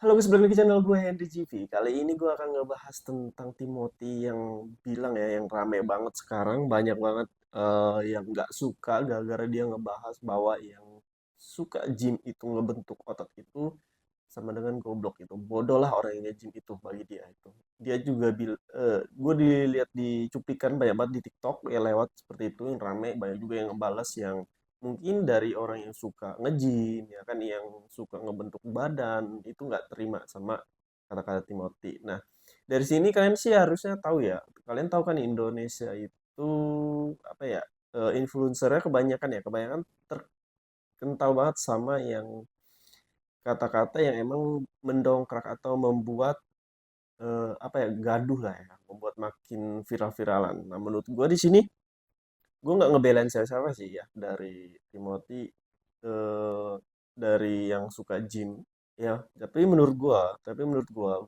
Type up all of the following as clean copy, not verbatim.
Halo guys, balik lagi channel gue Henry GV. Kali ini gue akan ngebahas tentang Timothy yang bilang ya, yang rame banget sekarang. Banyak banget yang nggak suka gara-gara dia ngebahas bahwa yang suka gym itu ngebentuk otot itu sama dengan goblok itu. Bodoh lah orang yang nge-gym itu bagi dia itu. Dia juga gue dilihat di cuplikan banyak banget di TikTok ya lewat seperti itu yang rame. Banyak juga yang ngebales yang mungkin dari orang yang suka nge-gym ya kan yang suka ngebentuk badan itu nggak terima sama kata-kata Timothy. Nah, dari sini kalian sih harusnya tahu ya. Kalian tahu kan Indonesia itu apa ya? Influencernya kebanyakan terkental banget sama yang kata-kata yang emang mendongkrak atau membuat apa ya gaduh lah ya, membuat makin viral-viralan. Nah, menurut gue di sini gue nggak ngebelain siapa-siapa sih ya dari Timothy dari yang suka gym ya tapi menurut gua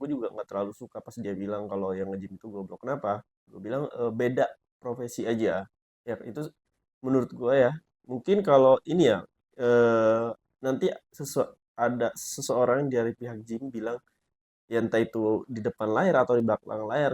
juga nggak terlalu suka pas dia bilang kalau yang nge-gym itu goblok. Kenapa? Gue bilang beda profesi aja ya itu menurut gua ya. Mungkin kalau ini ya nanti ada seseorang dari pihak gym bilang ya entah itu di depan layar atau di belakang layar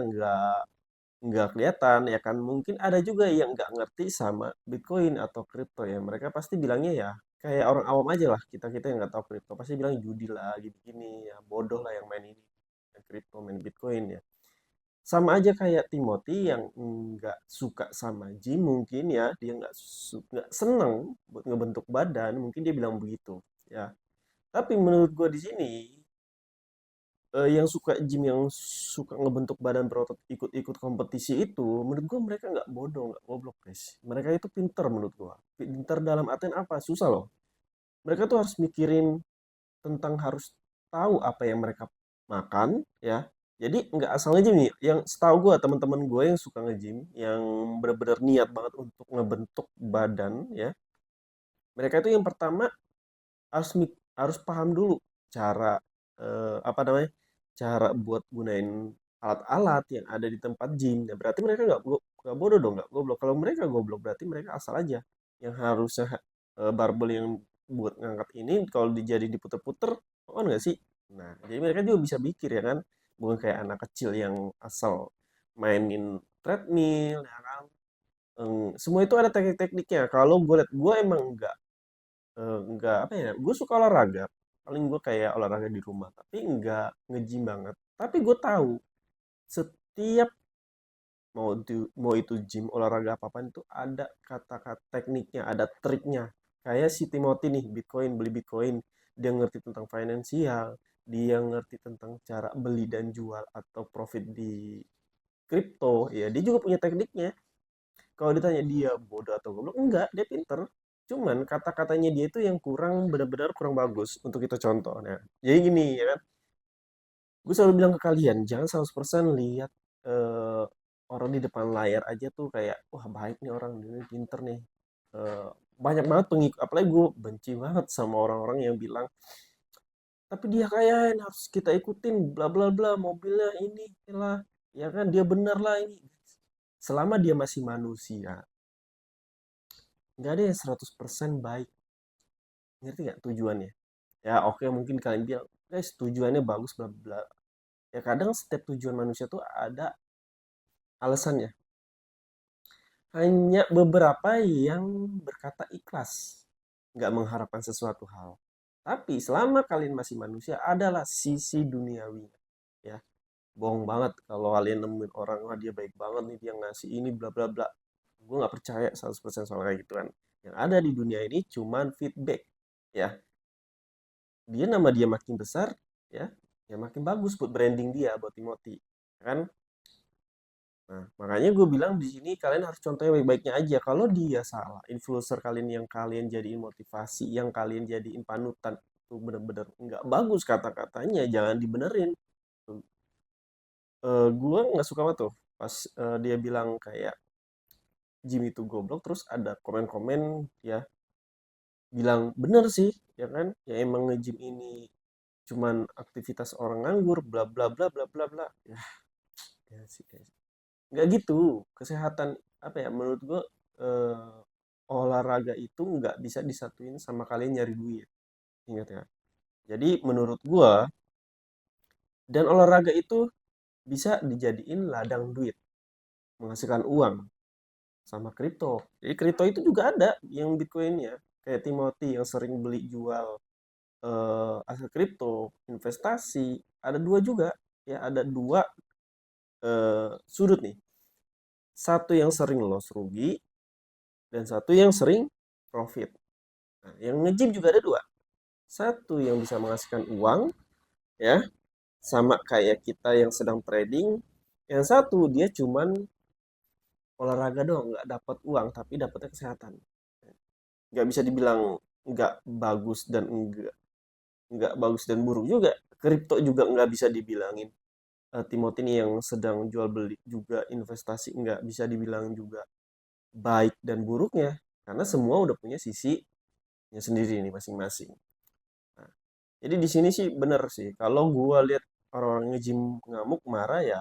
nggak kelihatan ya kan, mungkin ada juga yang nggak ngerti sama Bitcoin atau kripto ya, mereka pasti bilangnya ya kayak orang awam aja lah, kita kita yang nggak tahu kripto pasti bilang judi lah gini-gini ya, bodoh lah yang main ini, main kripto, main Bitcoin ya. Sama aja kayak Timothy yang nggak suka sama gym, mungkin ya dia nggak seneng buat ngebentuk badan, mungkin dia bilang begitu ya. Tapi menurut gua di sini yang suka gym, yang suka ngebentuk badan berotot, ikut-ikut kompetisi itu, menurut gua mereka nggak bodoh, nggak goblok, guys. Mereka itu pinter menurut gua. Pinter dalam artian apa? Susah loh. Mereka tuh harus mikirin tentang harus tahu apa yang mereka makan, ya. Jadi nggak asal nge-gym nih. Yang setahu gua teman-teman gue yang suka nge-gym, yang benar-benar niat banget untuk ngebentuk badan, ya. Mereka itu yang pertama harus paham dulu cara apa namanya, cara buat gunain alat-alat yang ada di tempat gym. Ya berarti mereka nggak bodoh dong, nggak goblok. Kalau mereka goblok berarti mereka asal aja. Yang harusnya barbel yang buat ngangkat ini kalau dijadi diputer-puter, kan nggak sih? Nah, jadi mereka juga bisa mikir ya kan, bukan kayak anak kecil yang asal mainin treadmill ya kan. Semua itu ada teknik-tekniknya. Kalau gue liat, gue emang nggak apa ya, gue suka olahraga, paling gue kayak olahraga di rumah tapi nggak nge-gym banget, tapi gue tahu setiap mau itu gym olahraga apapun itu ada kata-kata tekniknya, ada triknya. Kayak si Timothy nih, Bitcoin, beli Bitcoin, dia ngerti tentang finansial, dia ngerti tentang cara beli dan jual atau profit di kripto ya, dia juga punya tekniknya. Kalau ditanya dia bodoh atau goblok, enggak, dia pinter. Cuman kata-katanya dia itu yang benar-benar kurang bagus untuk kita contoh. Nah, jadi gini ya kan, gue selalu bilang ke kalian, jangan 100% lihat eh, orang di depan layar aja tuh kayak, wah baik nih orang, ini pinter nih. Eh, Banyak banget pengikut, apalagi gue benci banget sama orang-orang yang bilang, tapi dia kaya ini harus kita ikutin, bla bla bla, mobilnya ini lah, ya kan dia bener lah ini. Selama dia masih manusia, nggak ada yang 100% baik. Ngerti nggak tujuannya? Ya oke, mungkin kalian bilang, guys tujuannya bagus bla bla. Ya kadang setiap tujuan manusia tuh ada alasannya. Hanya beberapa yang berkata ikhlas, nggak mengharapkan sesuatu hal. Tapi selama kalian masih manusia, adalah sisi duniawi. Ya, bohong banget kalau kalian nemuin orang, wah dia baik banget nih, dia ngasih ini bla bla bla. Gue nggak percaya 100% soal kayak gitu kan. Yang ada di dunia ini cuman feedback. Ya, nama dia makin besar, ya ya makin bagus buat branding dia, buat Timothy, kan. Nah, makanya gue bilang di sini kalian harus contohnya baik-baiknya aja. Kalau dia salah, influencer kalian yang kalian jadiin motivasi, yang kalian jadiin panutan, itu bener-bener nggak bagus kata-katanya, jangan dibenerin. Gue nggak suka banget tuh pas dia bilang kayak Jim itu goblok, terus ada komen-komen ya bilang bener sih, ya kan, ya emang nge-gym ini cuman aktivitas orang nganggur, bla bla bla bla bla bla. Ya, ya sih guys, nggak gitu. Kesehatan apa ya, menurut gue eh, olahraga itu nggak bisa disatuin sama kalian nyari duit, ingat ya. Jadi menurut gue Dan olahraga itu bisa dijadiin ladang duit, menghasilkan uang sama kripto. Jadi kripto itu juga ada yang Bitcoinnya. Kayak Timothy yang sering beli jual aset kripto, investasi. Ada dua juga, ya ada dua sudut nih. Satu yang sering loss rugi dan satu yang sering profit. Nah, yang nge-gym juga ada dua. Satu yang bisa menghasilkan uang, ya, sama kayak kita yang sedang trading. Yang satu dia cuman olahraga doang, nggak dapat uang, tapi dapatnya kesehatan. Nggak bisa dibilang nggak bagus dan nggak bagus dan buruk juga. Kripto juga nggak bisa dibilangin. Timothy ini yang sedang jual beli juga investasi nggak bisa dibilang juga baik dan buruknya, karena semua udah punya sisinya sendiri nih masing-masing. Nah, jadi di sini sih bener sih. Kalau gua lihat orang-orang nge-gym ngamuk marah ya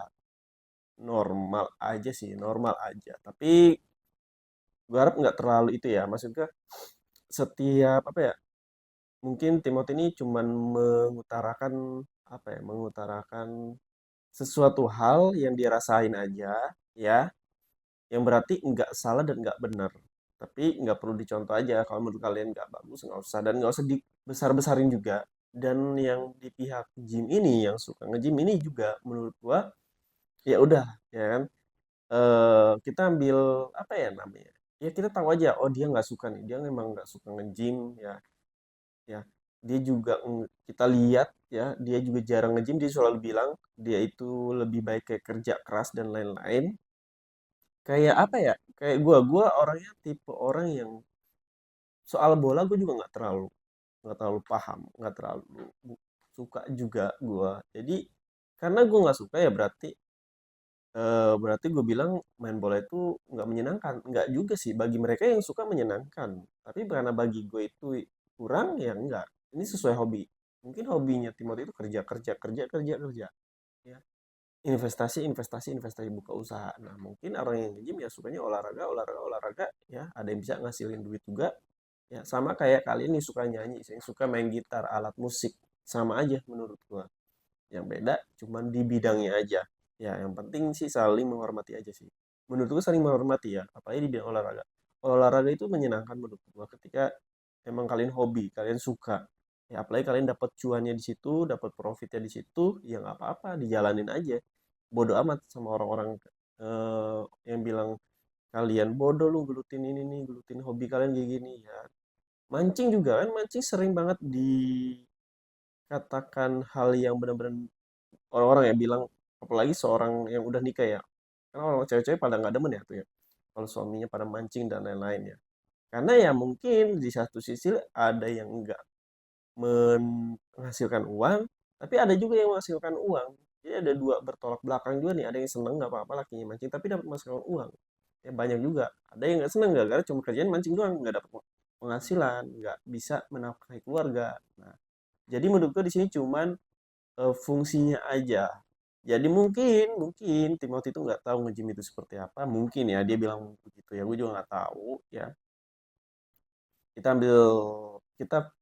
normal aja sih, normal aja. Tapi gue harap nggak terlalu itu ya. Maksudnya setiap apa ya? Mungkin Timothy ini cuman mengutarakan apa ya? Mengutarakan sesuatu hal yang dirasain aja, ya. Yang berarti nggak salah dan nggak benar. Tapi nggak perlu dicontoh aja. Kalau menurut kalian nggak bagus, nggak usah. Dan nggak usah dibesar-besarin juga. Dan yang di pihak gym ini, yang suka nge-gym ini juga menurut gua, ya udah, ya kan. Kita ambil, apa ya namanya, ya kita tahu aja, oh dia nggak suka nih, dia memang nggak suka nge-gym, ya. Ya, dia juga kita lihat ya, dia juga jarang nge-gym, dia selalu bilang dia itu lebih baik kayak kerja keras dan lain-lain. Kayak apa ya? Kayak gua orangnya tipe orang yang soal bola gue juga nggak terlalu paham, nggak terlalu suka juga gua. Jadi karena gue nggak suka ya berarti gue bilang main bola itu nggak menyenangkan. Nggak juga sih, bagi mereka yang suka menyenangkan. Tapi karena bagi gue itu kurang, ya enggak. Ini sesuai hobi. Mungkin hobinya Timothy itu kerja, kerja, kerja, kerja, kerja. Ya. Investasi, investasi, investasi, buka usaha. Nah, mungkin orang yang nge-gym ya sukanya olahraga, olahraga, olahraga. Ya, ada yang bisa ngasilin duit juga. Ya, sama kayak kalian nih suka nyanyi, saya suka main gitar, alat musik. Sama aja menurut gue. Yang beda cuman di bidangnya aja. Ya, yang penting sih saling menghormati aja sih. Menurut gue saling menghormati ya, apalagi di bidang olahraga. Olahraga itu menyenangkan menurut gue ketika emang kalian hobi, kalian suka. Ya, apalagi kalian dapat cuannya di situ, dapat profitnya di situ, ya nggak apa-apa, dijalanin aja. Bodoh amat sama orang-orang yang bilang kalian bodoh lu gelutin ini nih, gelutin hobi kalian kayak gini ya. Mancing juga kan, mancing sering banget dikatakan hal yang benar-benar orang-orang ya bilang, apalagi seorang yang udah nikah ya, karena orang cewek-cewek pada nggak demen ya tuh ya kalau suaminya pada mancing dan lain-lain ya, karena ya mungkin di satu sisi ada yang nggak menghasilkan uang, tapi ada juga yang menghasilkan uang. Jadi ada dua bertolak belakang juga nih, ada yang seneng nggak apa-apa lakinya mancing tapi dapat menghasilkan uang, ya banyak juga. Ada yang nggak seneng gara-gara cuma kerjaan mancing doang, nggak dapat penghasilan, nggak bisa menafkahi keluarga. Nah, jadi menurut gue di sini cuman fungsinya aja. Jadi mungkin mungkin Timothy itu nggak tahu nge-gym itu seperti apa. Mungkin ya dia bilang begitu ya. Gue juga nggak tahu ya. Kita ambil kita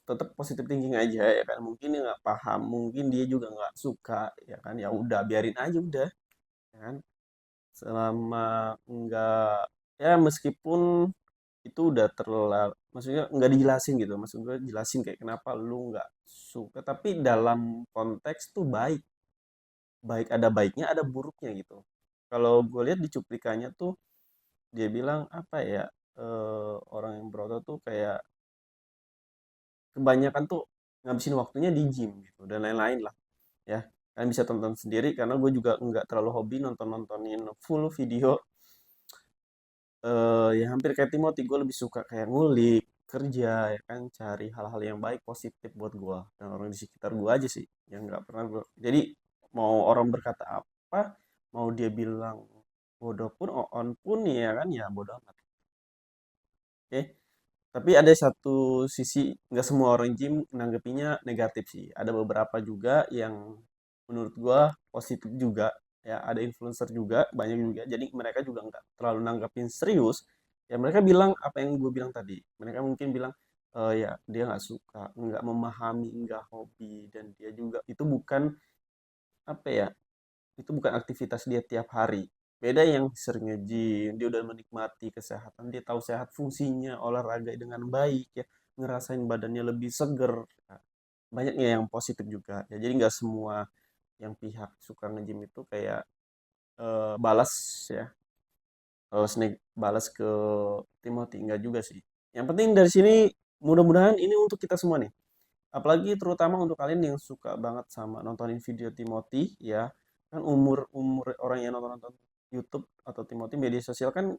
tetap positive thinking aja ya kan. Mungkin dia nggak paham, mungkin dia juga nggak suka ya kan. Ya udah biarin aja udah ya kan. Selama nggak ya meskipun itu udah terlalu, maksudnya nggak dijelasin gitu. Maksud gue jelasin kayak kenapa lu nggak suka. Tapi dalam konteks tuh baik baik ada baiknya ada buruknya gitu. Kalau gue lihat di cuplikannya tuh dia bilang apa ya, orang yang berotot tuh kayak kebanyakan tuh ngabisin waktunya di gym gitu dan lain-lain lah ya. Kalian bisa tonton sendiri karena gue juga nggak terlalu hobi nonton-nontonin full video. Ya hampir kayak Timothy, gue lebih suka kayak ngulik kerja ya kan, cari hal-hal yang baik positif buat gue dan orang di sekitar gue aja sih yang nggak pernah gue. Jadi mau orang berkata apa, mau dia bilang bodoh pun on pun ya kan, ya bodoh amat. Oke. Tapi ada satu sisi, nggak semua orang gym nanggepinnya negatif sih. Ada beberapa juga yang menurut gua positif juga. Ya, ada influencer juga, banyak juga. Jadi mereka juga nggak terlalu nanggepin serius. Ya mereka bilang apa yang gue bilang tadi. Mereka mungkin bilang, ya dia nggak suka, nggak memahami, nggak hobi, dan dia juga itu bukan apa ya, itu bukan aktivitas dia tiap hari. Beda yang sering nge-gym, dia udah menikmati kesehatan, dia tahu sehat fungsinya, olahraga dengan baik ya, ngerasain badannya lebih seger. Nah, banyaknya yang positif juga. Ya, jadi nggak semua yang pihak suka nge-gym itu kayak balas ya, Snake balas ke Timothy, enggak juga sih. Yang penting dari sini mudah-mudahan ini untuk kita semua nih. Apalagi terutama untuk kalian yang suka banget sama nontonin video Timothy ya. Kan umur-umur orang yang nonton-nonton YouTube atau Timothy media sosial kan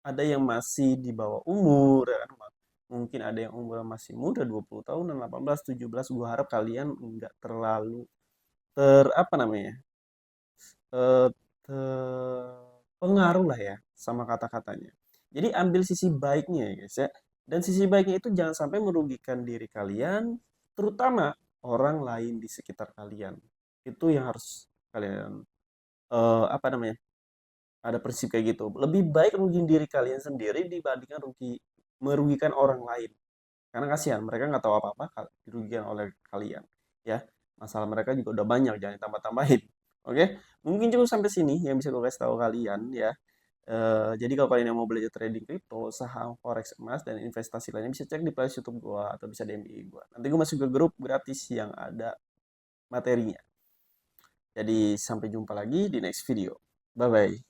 ada yang masih di bawah umur ya kan. Mungkin ada yang umur masih muda 20 tahun dan 18, 17. Gua harap kalian enggak terlalu apa namanya? eh, terpengaruh lah ya sama kata-katanya. Jadi ambil sisi baiknya ya guys ya. Dan sisi baiknya itu jangan sampai merugikan diri kalian, terutama orang lain di sekitar kalian. Itu yang harus kalian apa namanya? Ada prinsip kayak gitu. Lebih baik rugiin diri kalian sendiri dibandingkan merugikan orang lain. Karena kasihan, mereka nggak tahu apa-apa dirugikan oleh kalian. Ya, masalah mereka juga udah banyak, jangan ditambah-tambahin. Oke, mungkin cukup sampai sini yang bisa gue kasih tahu kalian ya. Jadi kalau kalian yang mau belajar trading crypto, saham, forex, emas, dan investasi lainnya bisa cek di playlist YouTube gue atau bisa DM IG gue. Nanti gue masuk ke grup gratis yang ada materinya. Jadi sampai jumpa lagi di next video. Bye-bye.